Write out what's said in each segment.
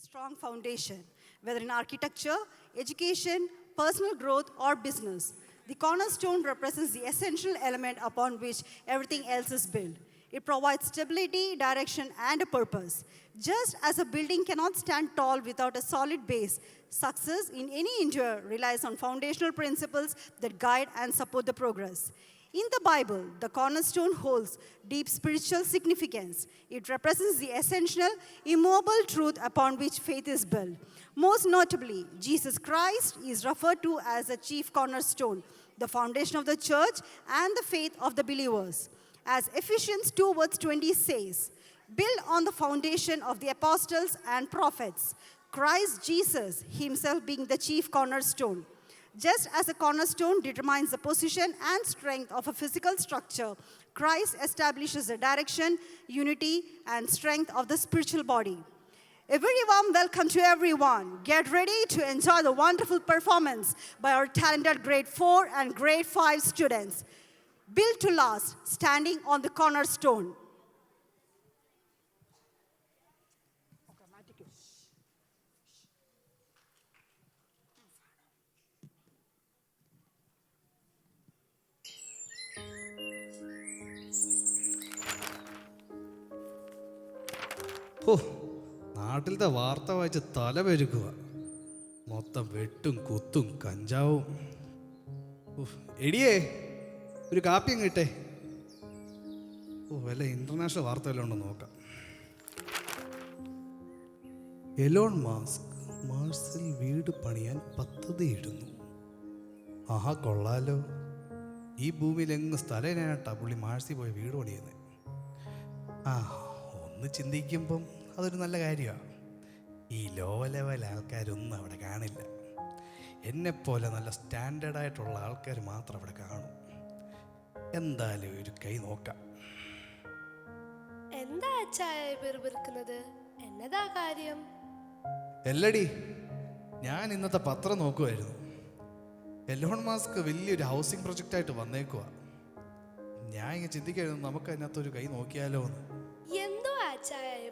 strong foundation, whether in architecture, education, personal growth, or business. The cornerstone represents the essential element upon which everything else is built. It provides stability, direction, and a purpose. Just as a building cannot stand tall without a solid base, success in any endeavor relies on foundational principles that guide and support the progress. In the Bible, the cornerstone holds deep spiritual significance. It represents the essential, immovable truth upon which faith is built. Most notably, Jesus Christ is referred to as the chief cornerstone, the foundation of the church and the faith of the believers. As Ephesians 2 verse 20 says, build on the foundation of the apostles and prophets, Christ Jesus himself being the chief cornerstone. Just as a cornerstone determines the position and strength of a physical structure, Christ establishes the direction, unity, and strength of the spiritual body. A very warm welcome to everyone. Get ready to enjoy the wonderful performance by our talented grade 4 and grade 5 students. Built to last, standing on the cornerstone. ഓ, നാട്ടിലത്തെ വാർത്ത വായിച്ച് തല പെരുക്കുക. മൊത്തം വെട്ടും കുത്തും കഞ്ചാവും. എടിയേ, ഒരു കാപ്പിയും കിട്ടേ. വല്ല ഇന്റർനാഷണൽ വാർത്ത വല്ലതും ഉണ്ടോ നോക്കാം. എലോൺ മാസ്ക് മാർസിൽ വീട് പണിയാൻ പദ്ധതിയിടുന്നു. ആഹാ, കൊള്ളാലോ. ഈ ഭൂമിയിലെങ്ങും സ്ഥലനായിട്ടാ പുള്ളി മാഴ്സി പോയി വീട് പണിയുന്നത്. ഒന്ന് ചിന്തിക്കുമ്പം അതൊരു നല്ല കാര്യമാണ്. ഈ ലോ ലെവൽ ആൾക്കാരൊന്നും അവിടെ കാണില്ല. എന്നെപ്പോലെ നല്ല സ്റ്റാൻഡേർഡായിട്ടുള്ള ആൾക്കാർ മാത്രം അവിടെ കാണും. എന്തായാലും ഒരു കൈ നോക്കാം. എന്താ എന്നതാ കാര്യം? എല്ലടി, ഞാൻ ഇന്നത്തെ പത്രം നോക്കുമായിരുന്നു. എലോൺ മാസ്ക് വലിയൊരു ഹൗസിംഗ് പ്രൊജക്റ്റായിട്ട് വന്നേക്കുവാ. ഞാൻ ഇങ്ങനെ ചിന്തിക്കായിരുന്നു, നമുക്ക് അതിനകത്തൊരു കൈ നോക്കിയാലോ എന്ന്. എന്തോ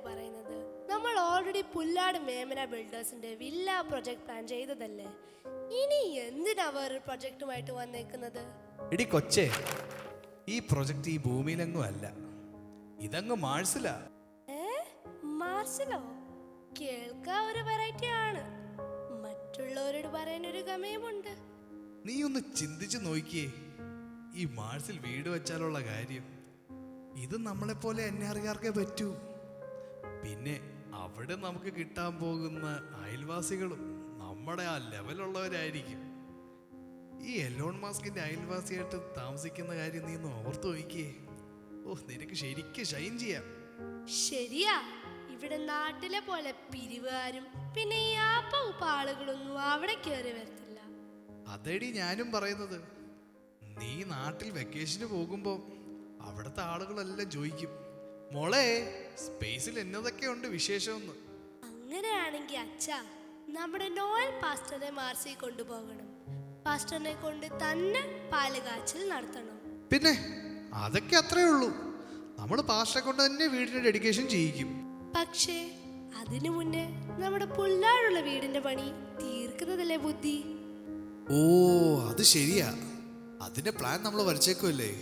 പറയുന്നത്? നമ്മൾ ഓൾറെഡി പുല്ലാട് മേമന ബിൽഡേഴ്സിന്റെ വില്ല പ്രൊജക്ട് പ്ലാൻ ചെയ്തതല്ലേ. ഇനി എന്തിനാ വേറൊരു പ്രൊജക്റ്റുമായിട്ട് വന്നേക്കുന്നത്? എടി കൊച്ചേ, ഈ പ്രൊജക്റ്റ് ഈ ഭൂമിയിലെങ്ങും അല്ല, ഇതങ്ങ് മാഴ്സിലാ. മാർസിലോ? കേൾക്കാൻ ഒരു വെറൈറ്റി ആണ്. മറ്റുള്ളവരോട് പറയാൻ ഒരു ഗമയമുണ്ട്. നീ ഒന്ന് ചിന്തിച്ചു നോക്കിയേ, ഈ മാഴ്സിൽ വീട് വെച്ചാലുള്ള കാര്യം. ഇത് നമ്മളെപ്പോലെ അറിയാർക്കേ പറ്റൂ. പിന്നെ അവിടെ നമുക്ക് കിട്ടാൻ പോകുന്ന അയൽവാസികളും നമ്മുടെ ആ ലെവലുള്ളവരായിരിക്കും. ഈ എലോൺ മാസ്കിന്റെ അയൽവാസിയായിട്ട് താമസിക്കുന്ന കാര്യം നീ ഒന്ന് ഓർത്തു നോക്കിയേ. നിനക്ക് ശരിക്കും ഷൈൻ ചെയ്യാം. ശരിയാ, ഇവിടെ നാട്ടിലെ പോലെ പിരിവുകാരും പിന്നെ ഈ ആപ്പ ആളുകളൊന്നും അവിടെ കയറി വരത്തില്ല. അതേടി ഞാനും പറയുന്നത്. നീ നാട്ടിൽ വെക്കേഷന് പോകുമ്പോ അവിടുത്തെ ആളുകളെല്ലാം ചോദിക്കും, മോളെ സ്പേസിൽ എന്നതൊക്കെ ഉണ്ട് വിശേഷമെന്ന്. അങ്ങനെയാണെങ്കിൽ അച്ഛാ, നമ്മുടെ നോയൽ പാസ്റ്ററെ മാർസി കൊണ്ടുപോകണം. പാസ്റ്ററിനെ കൊണ്ട് തന്നെ പാലുകാച്ചൽ നടത്തണം. പിന്നെ അതൊക്കെ അത്രേ ഉള്ളൂ. നമ്മൾ പാസ്റ്ററെ കൊണ്ട് തന്നെ വീടിന്റെ ഡെഡിക്കേഷൻ ചെയ്യിക്കും. പക്ഷേ അതിനു മുന്നേ നമ്മുടെ പുല്ലാടുള്ള വീടിന്റെ പണി തീർക്കുന്നതല്ലേ ബുദ്ധി. അത് ശരിയാ. അതിന്റെ പ്ലാൻ നമ്മൾ വരച്ചേക്കുമല്ലേ.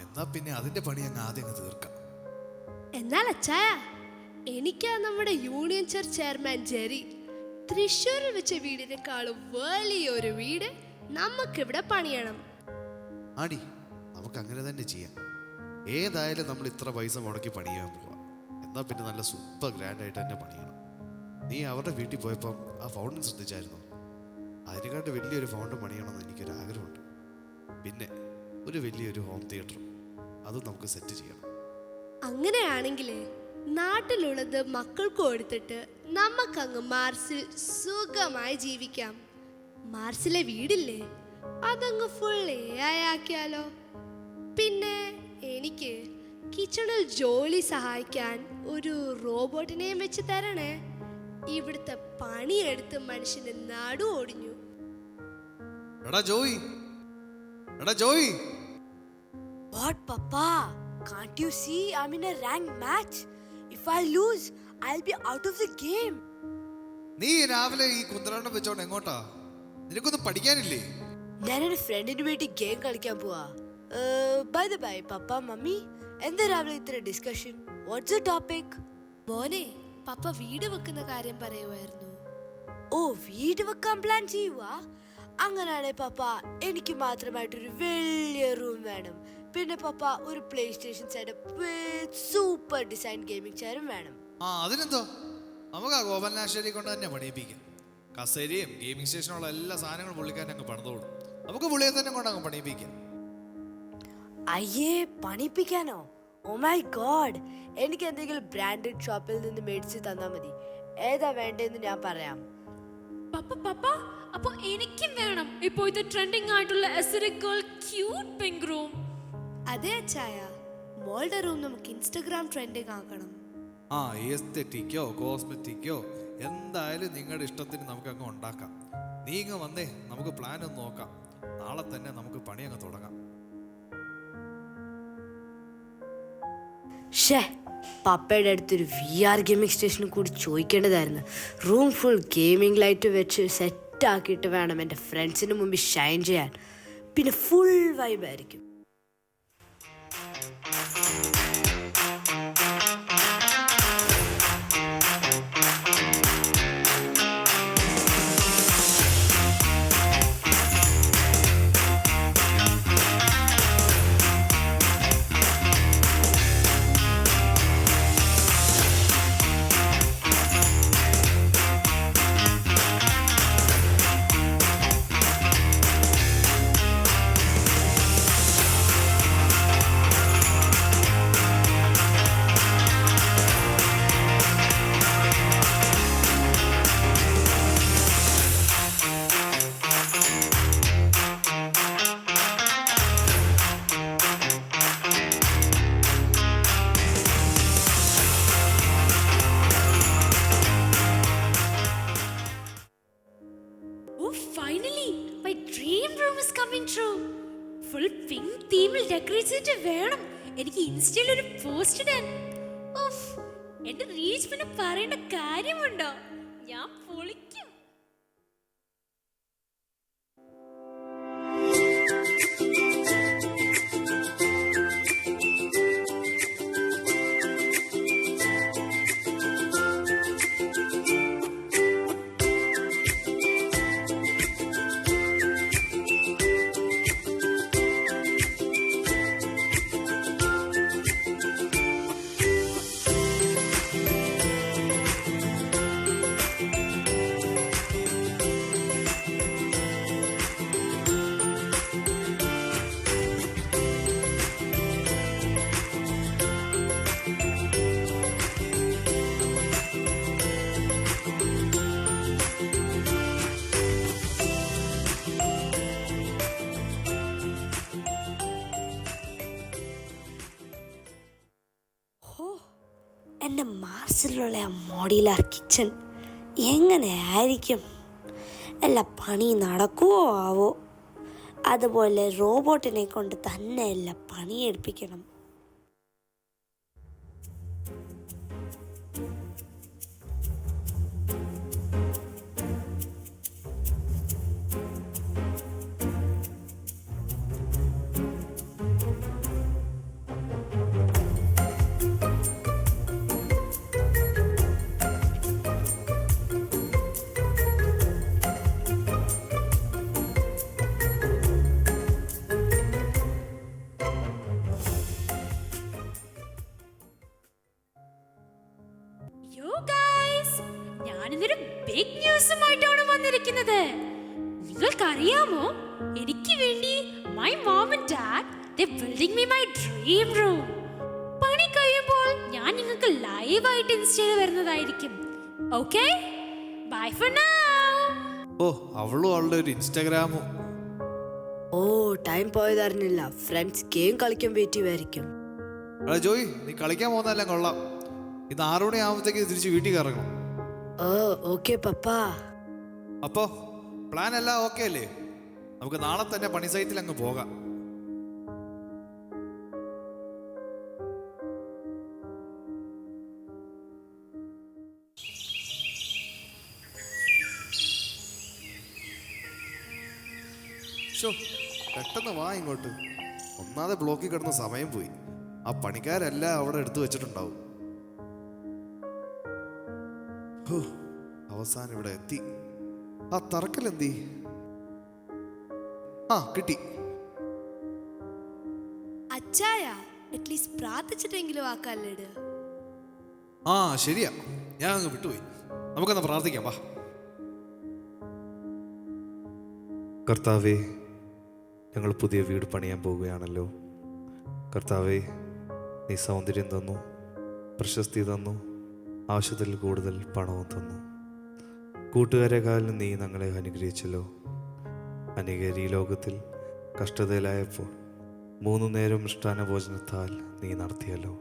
എന്നാ പിന്നെ അതിന്റെ പണി അങ്ങ് ആദ്യം തീർക്കാം. എന്നാൽ അച്ചായ, എനിക്ക് നമ്മുടെ യൂണിയൻ ചർച്ച് ചെയർമാൻ ജെറി തൃശ്ശൂരിൽ വെച്ച വീടിനേക്കാളും വലിയൊരു വീട് നമുക്കിവിടെ പണിയണം. ആടി, നമുക്ക് അങ്ങനെ തന്നെ ചെയ്യാം. ഏതായാലും നമ്മൾ ഇത്ര പൈസ മുടക്കി പണിയാൻ പോവാം. എന്നാൽ പിന്നെ നല്ല സൂപ്പർ ഗ്രാൻഡ് ആയിട്ട് തന്നെ പണിയണം. നീ അവരുടെ വീട്ടിൽ പോയപ്പം ആ ഫൗണ്ടൻ ശ്രദ്ധിച്ചായിരുന്നു? അതിനെക്കാട്ട് വലിയൊരു ഫൗണ്ടൻ പണിയണമെന്ന് എനിക്കൊരാഗ്രഹമുണ്ട്. പിന്നെ ഒരു വലിയൊരു ഹോം തിയേറ്ററും അതും നമുക്ക് സെറ്റ് ചെയ്യണം. അങ്ങനെയാണെങ്കിലേ നാട്ടിലുള്ളത് മക്കൾക്ക് കൊടുത്തിട്ട് നമുക്കങ്ങ് മാർസിൽ സുഖമായി ജീവിക്കാം. മാർസിലെ വീടില്ലേ, അതങ്ങ് ഫുൾ AI ആക്കിയാലോ. പിന്നെ എനിക്ക് കിച്ചണിൽ ജോലി സഹായിക്കാൻ ഒരു റോബോട്ടിനെയും വെച്ച് തരണേ. ഇവിടുത്തെ പണിയെടുത്ത് മനുഷ്യന്റെ നടു ഓടിഞ്ഞു. എടാ Joy. What, Papa? Can't you see I'm in a ranked match? If I lose, I'll be out of the game. നീ രാവിലെ ഈ കുന്തലാണ്ടം വെച്ചോണ്ട് എങ്ങോട്ടാ? നിനക്കൊന്നും പഠിക്കാനില്ലേ? ഞാനൊരു ഫ്രണ്ടിന് വേണ്ടി ഗെയിം കളിക്കാൻ പോവാ. ബൈ ദ ബൈ പപ്പ മമ്മി, എന്താ രാവിലെ ഇത്ര ഡിസ്കഷൻ? What's the topic? മോനെ, പപ്പ വീട് വെക്കുന്ന കാര്യം പറയുമായിരുന്നു. ഓ, വീട് വെക്കാൻ പ്ലാൻ ചെയ്യുവാ? അങ്ങനെയാണെ പപ്പ എനിക്ക് മാത്രമായിട്ടൊരു വലിയ റൂം വേണം. പിന്നെ പപ്പ ഒരു PlayStation setup super design gaming ചെയറും വേണം. അതിനെന്തോ, നമുക്ക് ആ ഗോപാലനാശ്ശേരി കൊണ്ട് തന്നെ പണിയിപ്പിക്കാം. കസേരയും ഗെയിമിംഗ് സ്റ്റേഷനുള്ള എല്ലാ സാധനങ്ങളും പുള്ളിക്കാരൻ അങ്ങ് പണിതോളും. നമുക്ക് പുള്ളിയെ തന്നെ കൊണ്ട് അങ്ങ് പണിയിപ്പിക്കാം. അയ്യേ, പണിപ്പിക്കാനോ? ഓ മൈ ഗോഡ്, എനിക്ക് എന്തെങ്കിലും ബ്രാൻഡഡ് ഷോപ്പിൽ നിന്ന് മേടിച്ച് തന്നാ മതി. ഏതാ വേണ്ടതെന്ന് ഞാൻ പറയാം. പപ്പ അപ്പൊ എനിക്കും വേണം ഇപ്പോഴത്തെ ട്രെൻഡിങ് ആയിട്ടുള്ള എസ്തെറ്റിക് ക്യൂട്ട് പിങ്ക് റൂം. അതെ അച്ചായ, മോളുടെ റൂം നമുക്ക് ഇൻസ്റ്റഗ്രാം ട്രെൻഡിങ് ആക്കണം. എസ്തെറ്റിക്കോ കോസ്മെറ്റിക്കോ എന്തായാലും നിങ്ങളുടെ ഇഷ്ടത്തിന് നമുക്ക് അങ്ങ് ഉണ്ടാക്കാം. നീ ഇങ്ങ് വന്നേ, നമുക്ക് പ്ലാൻ ഒന്ന് നോക്കാം. നാളെ തന്നെ നമുക്ക് പണി അങ്ങ് തുടങ്ങാം. ഷേ, പപ്പയുടെ അടുത്തൊരു VR ഗെയിമിംഗ് സ്റ്റേഷനും കൂടി ചോദിക്കേണ്ടതായിരുന്നു. റൂം ഫുൾ ഗെയിമിംഗ് ലൈറ്റ് വെച്ച് സെറ്റ് ആക്കിയിട്ട് വേണം എൻ്റെ ഫ്രണ്ട്സിന് മുമ്പിൽ ഷൈൻ ചെയ്യാൻ. പിന്നെ ഫുൾ വൈബായിരിക്കും. Finally, my dream room is coming true. Full pink തീമിൽ ഡെക്കറേറ്റ് ചെയ്തിട്ട് വേണം എനിക്ക് ഇൻസ്റ്റയിൽ ഒരു പോസ്റ്റ് ഇടാൻ. എന്റെ റീച്ച് പിന്നെ പറയേണ്ട കാര്യമുണ്ടോ? ഞാൻ പൊളിക്കും. എൻ്റെ മാർസിലുള്ള ആ മോഡുലാർ കിച്ചൺ എങ്ങനെയായിരിക്കും? എല്ലാ പണി നടക്കുമോ ആവോ? അതുപോലെ റോബോട്ടിനെ കൊണ്ട് തന്നെ എല്ലാ പണിയെടുപ്പിക്കണം. ഞാനിന്നൊരു ബിഗ് ന്യൂസുമായിട്ടാണ് വന്നിരിക്കുന്നത്. നിങ്ങൾക്കറിയാമോ, എനിക്ക് വേണ്ടി my mom and dad they building me my dream room. പണി കഴിയുമ്പോൾ ഞാൻ നിങ്ങൾക്ക് ലൈവായിട്ട് ഇൻസ്റ്റയിൽ വരുന്നതായിരിക്കും. Okay, bye for now. അവളും അവളുടെ ഒരു ഇൻസ്റ്റാഗ്രാമും. ടൈം പോയതറിഞ്ഞില്ല. ഫ്രണ്ട്സ് ഗെയിം കളിക്കാൻ പറ്റുമായിരിക്കും. ജോയ്, നീ കളിക്കാൻ പോകുന്നതെല്ലാം കൊള്ളാം. ഇത് 6 മണി ആകുമ്പോഴത്തേക്ക് തിരിച്ച് വീട്ടിൽ കയറണം. ഓക്കെ പപ്പ. അപ്പോ പ്ലാൻ എല്ലാം ഓക്കെ അല്ലേ? നമുക്ക് നാളെ തന്നെ പണി സൈറ്റിൽ അങ്ങ് പോകാം. ഷോ പെട്ടെന്ന് വാ ഇങ്ങോട്ട്. ഒന്നാതെ ബ്ലോക്കിൽ കിടന്ന സമയം പോയി. ആ പണിക്കാരെല്ലാം അവിടെ എടുത്തു വെച്ചിട്ടുണ്ടാവും. ഹോ, അവസാനം ഇവിടെ എത്തി. ആ തറക്കലെന്തി? ആ കിട്ടി. അച്ചായ അറ്റ്ലീസ്റ്റ് പ്രാർത്ഥിച്ചിട്ടെങ്കിലും ആക്കാല്ലേട്. ആ ശരിയാ, ഞാൻ അങ്ങ് വിട്ടുപോയി. നമുക്കെന്നാ പ്രാർത്ഥിക്കാം. വാ. കർത്താവേ, ഞങ്ങൾ പുതിയ വീട് പണിയാൻ പോവുകയാണല്ലോ. കർത്താവേ, നീ സൗന്ദര്യം തന്നു, പ്രശസ്തി തന്നു, ആവശ്യത്തിൽ കൂടുതൽ പണവും തന്നു. കൂട്ടുകാരെക്കാളും നീ ഞങ്ങളെ അനുഗ്രഹിച്ചല്ലോ. അനേകർ ഈ ലോകത്തിൽ കഷ്ടതയിലായപ്പോൾ 3 നേരം മിഷ്ടാന ഭോജനത്താൽ നീ നടത്തിയല്ലോ.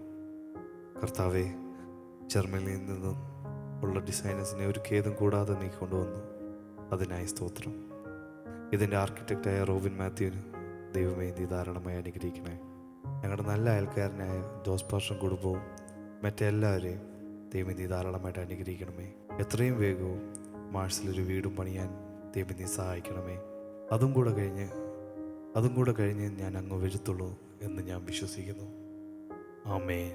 കർത്താവെ, ജർമ്മനിയിൽ നിന്നും ഉള്ള ഡിസൈനേഴ്സിനെ ഒരു ഖേദം കൂടാതെ നീ കൊണ്ടുവന്നു. അതിനായി സ്തോത്രം. ഇതിൻ്റെ ആർക്കിടെക്റ്റായ റോബിൻ മാത്യുവിന് ദൈവമേ നീ ധാരാളമായി അനുഗ്രഹിക്കണേ. ഞങ്ങളുടെ നല്ല അയൽക്കാരനായ ജോസ് പാർഷൻ കുടുംബവും മറ്റെല്ലാവരെയും ദൈവം നീ ധാരാളമായിട്ട് അനുഗ്രഹിക്കണമേ. എത്രയും വേഗവും മാഴ്സിലൊരു വീടും പണിയാൻ ദൈവം നീ സഹായിക്കണമേ. അതും കൂടെ കഴിഞ്ഞ് ഞാൻ അങ്ങ് വരുത്തുള്ളൂ എന്ന് ഞാൻ വിശ്വസിക്കുന്നു. ആമേൻ.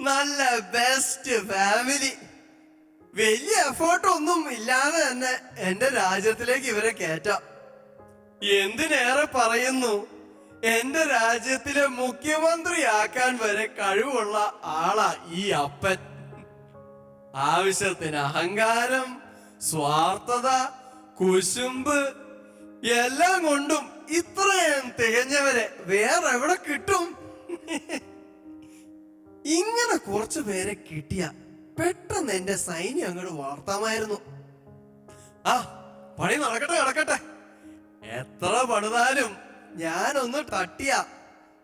നല്ല ബെസ്റ്റ് ഫാമിലി. വലിയ എഫേർട്ട് ഒന്നും ഇല്ലാതെ തന്നെ എന്റെ രാജ്യത്തിലേക്ക് ഇവരെ കയറ്റാം. എന്തിനേറെ പറയുന്നു, എന്റെ രാജ്യത്തിലെ മുഖ്യമന്ത്രിയാക്കാൻ വരെ കഴിവുള്ള ആളാ ഈ അപ്പൻ. ആവശ്യത്തിന് അഹങ്കാരം, സ്വാർത്ഥത, കുശുമ്പ് എല്ലാം കൊണ്ടും ഇത്രയും തികഞ്ഞവരെ വേറെ എവിടെ കിട്ടും? ഇങ്ങനെ കുറച്ചു പേരെ കിട്ടിയ പെട്ടെന്ന് എന്റെ സൈന്യം അങ്ങോട്ട് വളർത്താമായിരുന്നു. ആ പണി നടക്കട്ടെ. എത്ര പണിതാലും ഞാനൊന്ന് തട്ടിയ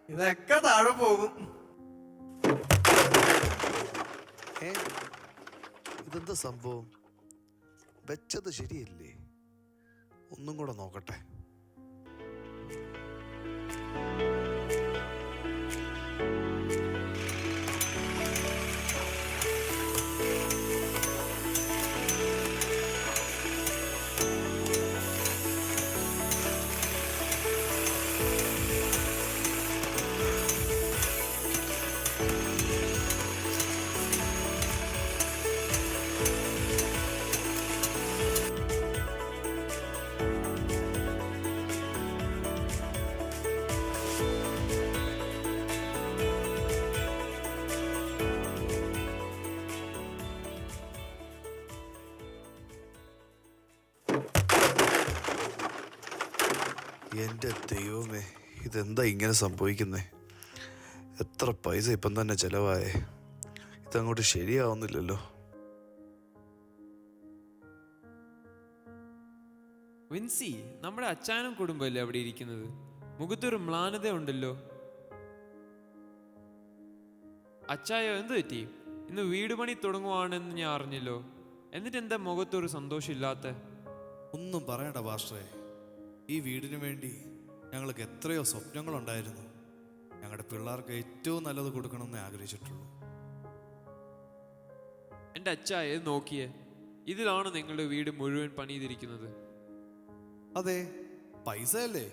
ഇതൊക്കെ താഴെ പോകും. ഇതെന്താ സംഭവം? വെച്ചത് ശരിയല്ലേ? ഒന്നും കൂടെ നോക്കട്ടെ. എൻ്റെ ദൈവമേ, ഇതെന്താ ഇങ്ങനെ സംഭവിക്കുന്നേ? എത്ര പൈസ ഇപ്പം തന്നെ ചെലവായേ. ഇതങ്ങോട്ട് ശരിയാവുന്നില്ലല്ലോ. വിൻസി, നമ്മുടെ അച്ചാനും കുടുംബമല്ലേ അവിടെ ഇരിക്കുന്നത്? മുഖത്തൊരു മ്ലാനത ഉണ്ടല്ലോ. അച്ചായോ, എന്ത് പറ്റി? ഇന്ന് വീട് പണി തുടങ്ങുവാണെന്ന് ഞാൻ അറിഞ്ഞല്ലോ. എന്നിട്ട് എന്താ മുഖത്തൊരു സന്തോഷമില്ലാത്ത? ഒന്നും പറയണ്ട പാസ്റ്ററേ, ഈ വീടിന് വേണ്ടി ഞങ്ങൾക്ക് എത്രയോ സ്വപ്നങ്ങളുണ്ടായിരുന്നു. ഞങ്ങളുടെ പിള്ളേർക്ക് ഏറ്റവും നല്ലത് കൊടുക്കണമെന്ന് ആഗ്രഹിച്ചിട്ടുള്ളൂ. എൻ്റെ അച്ചായ ഇത് നോക്കിയേ, ഇതിലാണ് നിങ്ങളുടെ വീട് മുഴുവൻ പണിതിരിക്കുന്നത്. അതെ, പൈസ അല്ലേ?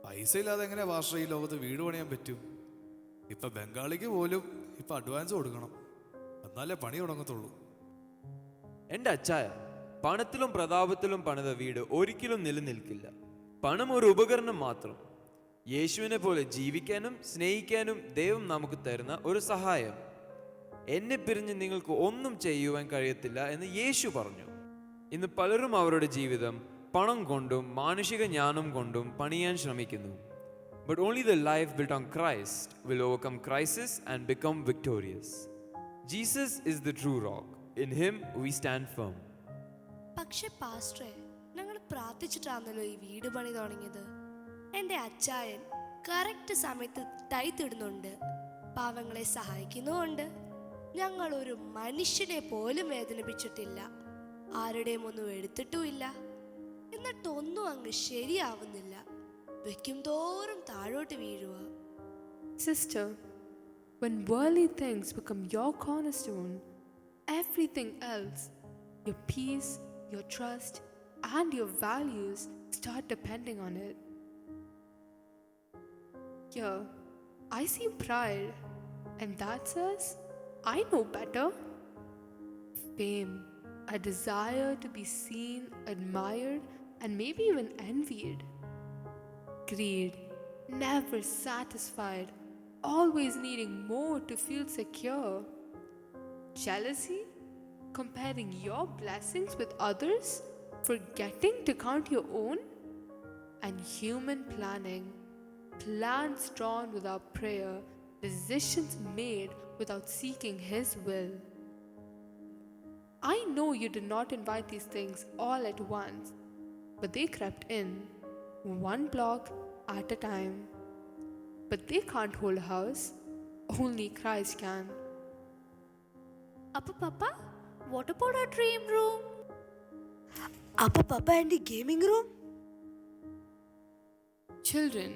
പൈസ ഇല്ലാതെ എങ്ങനെ ഭാഷ ഈ ലോകത്ത് വീട് പണിയാൻ പറ്റും? ഇപ്പൊ ബംഗാളിക്ക് പോലും ഇപ്പൊ അഡ്വാൻസ് കൊടുക്കണം, എന്നാലേ പണി തുടങ്ങത്തുള്ളൂ. എൻ്റെ അച്ചായ, പണത്തിലും പ്രതാപത്തിലും പണിത വീട് ഒരിക്കലും നിലനിൽക്കില്ല. പണം ഒരു ഉപകരണം മാത്രം. യേശുവിനെ പോലെ ജീവിക്കാനും സ്നേഹിക്കാനും ദൈവം നമുക്ക് തരുന്ന ഒരു സഹായം. എന്നെ പിരിഞ്ഞ് നിങ്ങൾക്ക് ഒന്നും ചെയ്യുവാൻ കഴിയത്തില്ല എന്ന് യേശു പറഞ്ഞു. ഇന്ന് പലരും അവരുടെ ജീവിതം പണം കൊണ്ടും മാനുഷിക ജ്ഞാനം കൊണ്ടും പണിയാൻ ശ്രമിക്കുന്നു. But only the life built on Christ will overcome crisis and become victorious. Jesus is the true rock. In him we stand firm. പക്ഷെ പാസ്റ്ററെ, ഞങ്ങൾ പ്രാർത്ഥിച്ചിട്ടാണല്ലോ ഈ വീട് പണി തുടങ്ങിയത്. എൻ്റെ അച്ചായൻ കറക്റ്റ് സമയത്ത് തൈത്തിടുന്നുണ്ട്, പാവങ്ങളെ സഹായിക്കുന്നുമുണ്ട്. ഞങ്ങൾ ഒരു മനുഷ്യനെ പോലും വേദനിപ്പിച്ചിട്ടില്ല, ആരുടെയും ഒന്നും എടുത്തിട്ടുമില്ല. എന്നിട്ടൊന്നും അങ്ങ് ശരിയാവുന്നില്ല, വെക്കും തോറും താഴോട്ട് വീഴുക. Sister, when worldly things become your cornerstone, everything else, your peace, your trust, and your values start depending on it. Here, I see pride, and that says, I know better. Fame, a desire to be seen, admired, and maybe even envied. Greed, never satisfied, always needing more to feel secure. Jealousy, comparing your blessings with others, forgetting to count your own. And human planning, plans drawn without prayer, decisions made without seeking His will. I know you did not invite these things all at once, but they crept in, one block at a time. But they can't hold a house, only Christ can. അപ്പൊ പപ്പ, what about our dream room? അപ്പൊ പപ്പ എന്റെ gaming room? Children,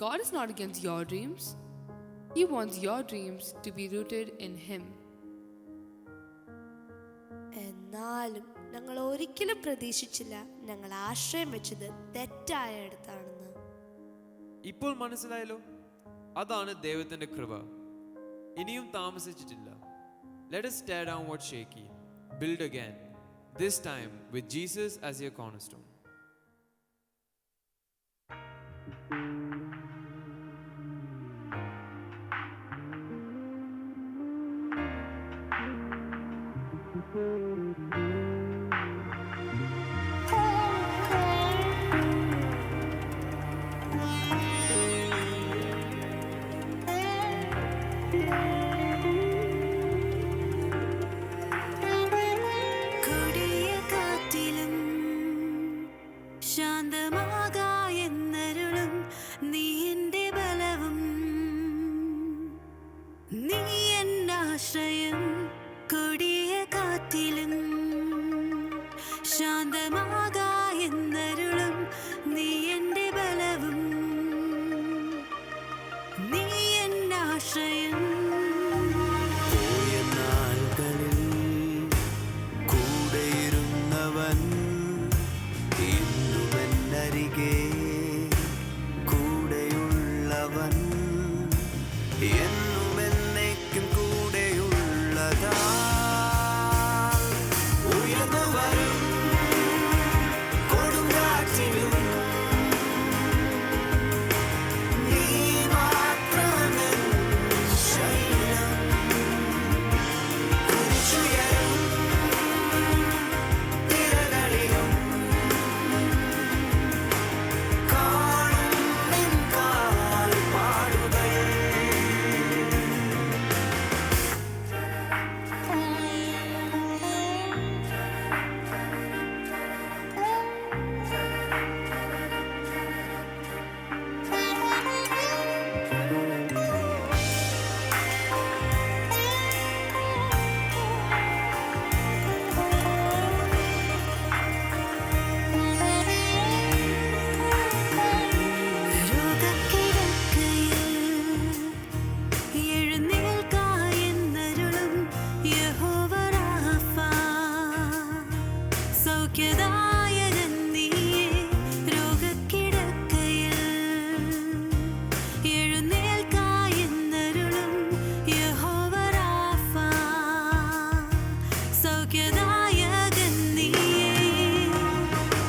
God is not against your dreams. He wants your dreams to be rooted in Him. എന്നാലും ഞങ്ങൾ ഒരിക്കലും പ്രതീക്ഷിച്ചില്ല ഞങ്ങൾ ആശ്രയം വെച്ചത് തെറ്റായ ഇടത്താണെന്ന്. ഇപ്പോൾ മനസ്സിലായല്ലോ, അതാണ് ദൈവത്തിന്റെ കൃപ. ഇനിയും താമസിച്ചിട്ടില്ല. Let us tear down what's shaky, build again, this time with Jesus as your cornerstone. യഹോവ റാഫ, സൗഖ്യദായകൻ നീയേ, രോഗക്കിടക്കയിൽ എഴുന്നേൽക്കായെന്നരുളും യഹോവ റാഫ, സൗഖ്യദായകൻ നീയേ.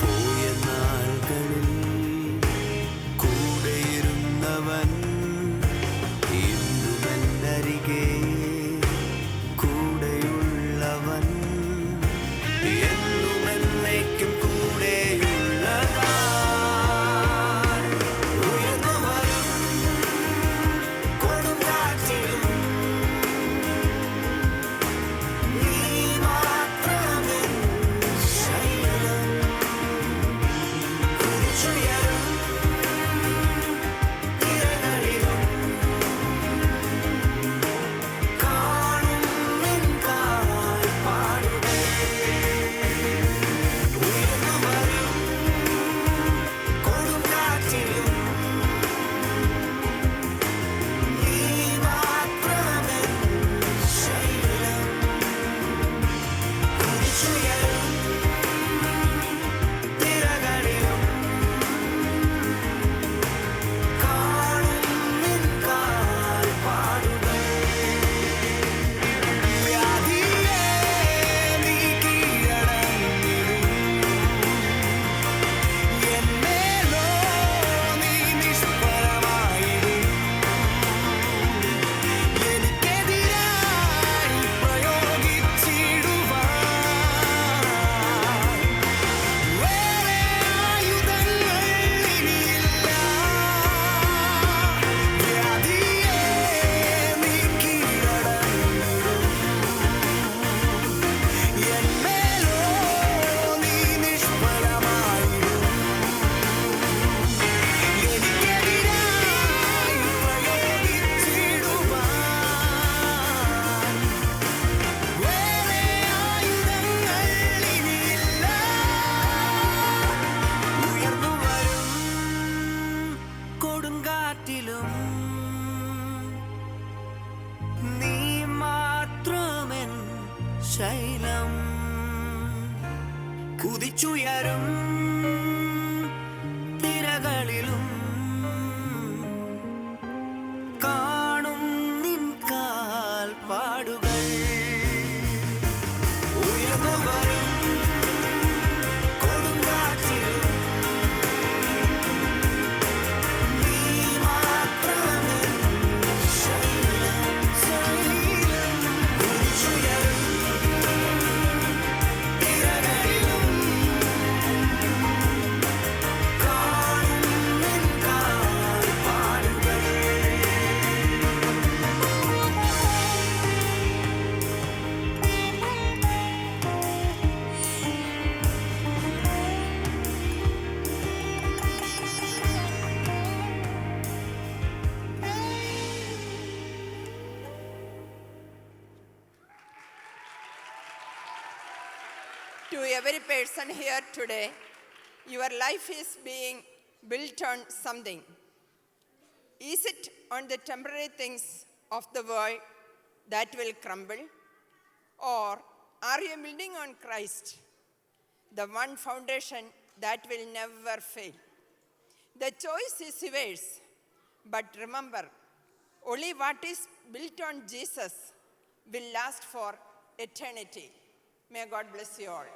പോയ നാളുകളിൽ കൂടെയിരുന്നവൻ ഇന്നുമെന്നരികെ കൂടെയുള്ളവൻ എന്നുമെന്നേക്കും കൂടെയുള്ളതാ. ഉയർന്നുവരും കൊടുങ്കാറ്റിലും നീ മാത്രമെൻ ശൈലം. കുതിച്ചുയരും തിരകളിലും കാണും നിൻ കാൽപ്പാടുകൾ. ഉയർന്നുവരും കൊടുങ്കാറ്റിലും നീ മാത്രമെൻ ശൈലം. കുതിച്ചുയരും തിരകളിലും കാണും നിൻ കാൽപ്പാടുകൾ. വ്യാധിയെ നീ കീഴടങ്ങിടും. എന്മേലോ നീ നിഷ്ഫലമായിടും. എനിക്കെതിരായി പ്രയോഗിച്ചിടുവാൻ വേറെ ആയുധങ്ങൾ ഇനിയില്ല. വ്യാധിയെ നീ കീഴടങ്ങിടും. എന്മേലോ നീ നിഷ്ഫലമായിടും. എനിക്കെതിരായി പ്രയോഗിച്ചിടുവാൻ വേറെ ആയുധങ്ങൾ ഇനിയില്ല. ഉയർന്നുവരും കൊടുങ്കാറ്റിലും നീ മാത്രമെൻ ശൈലം. കുതിച്ചുയരും തിരകളിലും കാണും നിൻ കാൽപ്പാടുകൾ. ഉയർന്നുവരും കൊടുങ്കാറ്റിലും നീ മാത്രമെൻ ശൈലം. കുതിച്ചുയരും തിരകളിലും കാണും നിൻ കാൽപ്പാടുകൾ. To every person here today, your life is being built on something. Is it on the temporary things of the world that will crumble? Or are you building on Christ, the one foundation that will never fail? The choice is yours, but remember, only what is built on Jesus will last for eternity. May God bless you all.